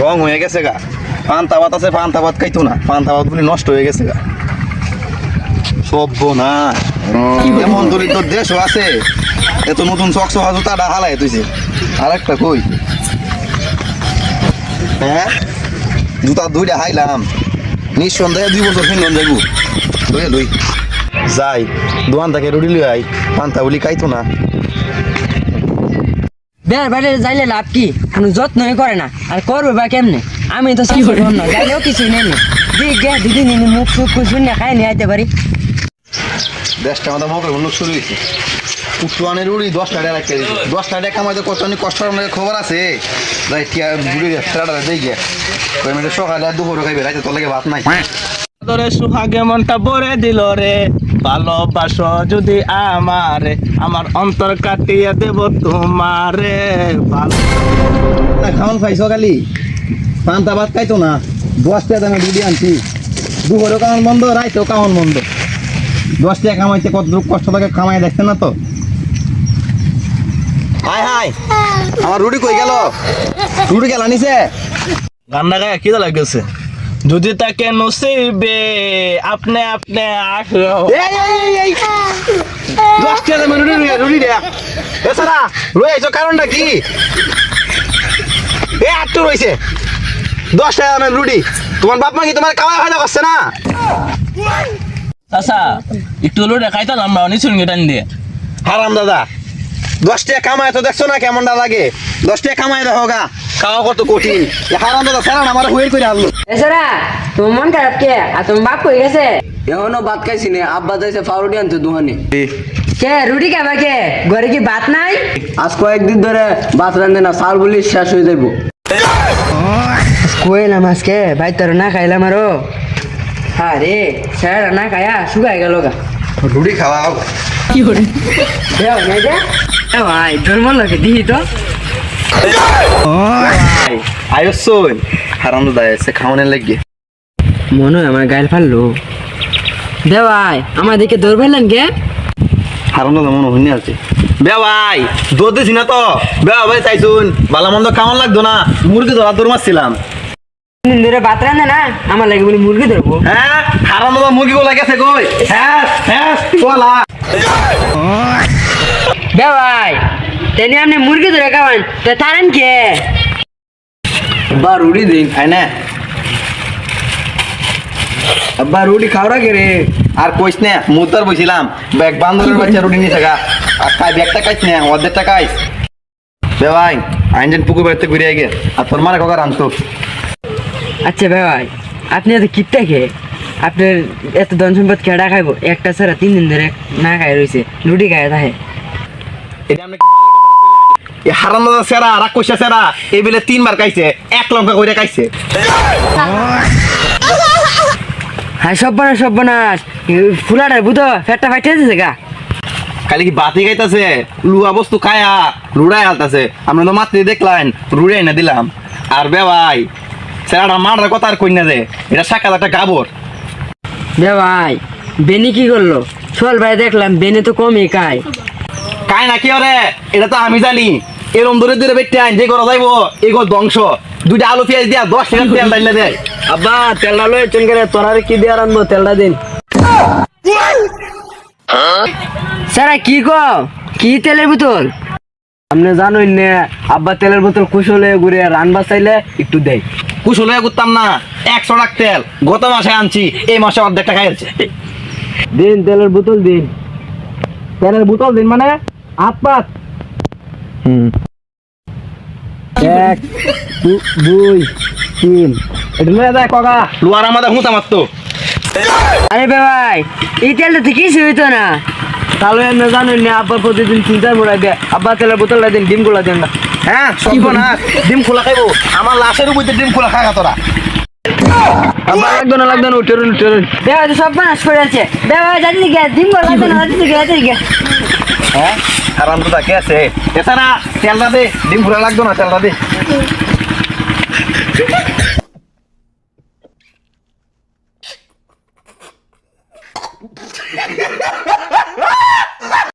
রং হয়ে গেছে গা। পান্তা ভাত আছে, পান্তা ভাত খাইতো না, পান্তা ভাত গুলি নষ্ট হয়ে গেছে গা। সর্বনাশ, এমন দরিদ্র দেশও আছে এত নতুন চকচকা জুতাটা হালাই তুইছে। আর একটা কই, হ্যাঁ জুতা দুইটা হাইলাম, নিঃসন্দেহে 2 বছর ফিরন যাইব। লই যাই দোকান থেকে রুটি লই আই, পান্তা বলি খাইতো না। বের বাইরে যাইলে লাভ কি, কোনো যত্নই করে না, আর করবে বা কেমনে? আমি তো কি করবো না, যাইলেও কিছু নেই না, দিক গে দুদিন মুখ সুখ শুনে খাই নিয়ে আইতে পারি। দেশটা আমাদের মকর লোক শুরু হয়েছে। উঠোয়ানের উড়ি 10 টাকা রাখতে দিয়েছে। 10 টাকা কামাইতে কষ্ট কষ্ট খবর আছে। যাই টিয়া বুড়ি সেরাটা দেই গে কই মিনিট সকালে আর দুপুরে খাইবে, রাতে তোর লাগে ভাত নাই। তোরে সুহাগে মনটা ভরে দিল রে, ভালোবাসো যদি আমারে, আমার অন্তর কাটিয়ে দেব তোমারে। খাওয়ান খাইছো খালি, পান্তা ভাত খাইতো না। 10 টাকা দামে রুটি আনছি, দুপুরেও কামান বন্ধ, রাইতেও কামান বন্ধ। 10 টাকা কামাইতে কত কষ্ট লাগে, কামাই দেখছেন না তো। হাই হাই, আমার রুটি কই গেল? রুটি গেল নিছে। গান্ডা গায়ে কি লাগছে? যদি তাকে নসিবে আপনি আপনি আসো। এই 10 টাকা দামে রুটি দে। এছাড়া রয়েছে কারণটা কি? আটটু রয়েছে 10 টাকা দামের রুটি। তোমার বাপ মা কি তোমার কামাই ফায়দা করছে না? চাচা একটু লোটে খাইতাম আমরা নিচুন গেটান দিয়ে। হারাম দাদা, 10 টাকা কামাই তো দেখছো না কেমনটা লাগে? 10 টাকা কামাই দেখো গা, খাওয়া কত কঠিন। হারাম দাদা স্যার আমার হুইল করে আনলো। এছাড়া তোমার মন খারাপ কে? আর তোমার বাপ কই গেছে? এখনো ভাত খাইছি না, আব্বা যাইছে পাউরুটি আনতে দোকানে। কে রুটি খাবা কে? ঘরে কি ভাত নাই? আজ কয়েকদিন ধরে ভাত রান্ধে না, চাল বলি শেষ হয়ে যাইব। কইলাম আজকে ভাই তোর না খাইলাম আরো। আরে স্যার না খায়া শুকাই গেল গা। রুটি খাওয়াও। দেও নাই যে এ ভাই তোর মন লাগে দিহি তো। আয়সন হারাম দাদা এসে খাওয়ানোর লাগে। মনে হয় আমার গাইল ফাললো। দে ভাই আমার দিকে দৌড় পেলেন কে? হারাম দাদা মনে হইনি আছে। বে ভাই দৌড় দিছি না তো। বে ভাই চাইছুন ভালো মন্দ খাওয়ান লাগতো না, মুরগি ধরা দৌড় মারছিলাম। ধরে ভাত রান্ধে না, আমার লাগে বলি মুরগি ধরবো। হ্যাঁ হারাম দাদা মুরগি গুলো গেছে কই? হ্যাঁ হ্যাঁ বলা। বে ভাই তেনি আপনি মুরগি ধরে খাওয়ান তো তারেন কে? আব্বা রুটি দিন। খাই না আব্বা রুটি খাওয়া কে রে? আর কইস না, মুদার বইছিলাম ব্যাগ বান্দরের বাচ্চা রুটি নিয়ে থাকা। আর খাই ব্যাগটা খাইস না, অর্ধেকটা খাইস। বে ভাই আইনজেন পুকুর বাড়িতে ঘুরে আগে, আর তোর মারা কাকা রানতো। আচ্ছা ভাই আপনি এত কিপটা খেয়ে আপনার এত ধন সম্পদ কেডা খাইবো? একটা ছাড়া 3 দিন ধরে না খাই রয়েছে, রুটি খায় থাকে। এটা আমরা কি বালের কথা কইলাম? এই হারাম দাদা সেরা রাগ কইছে সেরা এই বেলে 3 বার খাইছে, 1 লঙ্কা কইরা খাইছে। হ্যাঁ সব বনাস ফুলাটার বুধ ফেটটা ফাইটে দিছে গা। খালি কি বাতি খাইতাছে, লুয়া বস্তু খায়া রুড়াই হালতাছে। আমরা তো মাত্রই দেখলাম রুড়াই না দিলাম। আর বে ভাই সেরাটা মারার কথা আর কই না রে, এটা সাকাল একটা গাবর। বে ভাই বেনি কি করলো? চল ভাই দেখলাম বেনি তো কমই খায়। কাই না কি রে, এটা তো আমি জানি। এরম ধরে ধরে বেটে আইন যে করা যাইবো এগো ধ্বংস। 2টা আলু পেঁয়াজ দিয়া 10 টাকা তেল ডাইলে দেয়। আব্বা তেলটা লয়ে চল করে তোরারে কি দিয়ে রানবো, তেলটা দিন। স্যার কি কো? কি তেলের বোতল? আপনি জানোই না আব্বা তেলের বোতল কুশলে ঘুরে রান বাঁচাইলে একটু দেয়। কুশলে করতাম না, 100 টাকা তেল গত মাসে আনছি, এই মাসে অর্ধেকটা খাইছে। দিন তেলের বোতল দিন। তেলের বোতল দিন মানে হাত পাত। 1 2 3 এটা লয়ে যায় কাকা। লুয়ার আমাদের হুঁতা মারতো। আরে বে ভাই এই তেলটা তো কিছু হইতো না। তাহলে আপনি জানোই না আব্বা প্রতিদিন 3-4 মোড়াই দেয়। আব্বা তেলের বোতলটা দিন, ডিমগুলা দেন না। হ্যাঁ সব না, ডিম খোলা খাইবো? আমার লাশের উপর ডিম খোলা খাগা তোরা। আব্বা লাগবে না উঠেরুন। বে ভাই তো সব বনাস করে আছে। বে ভাই জানি গে দিন বল লাগবে না গে। হ্যাঁ আরাম তো তাকে আছে। এছাড়া তেলটা দে, ডিম খোলা লাগতো না, তেলটা দে।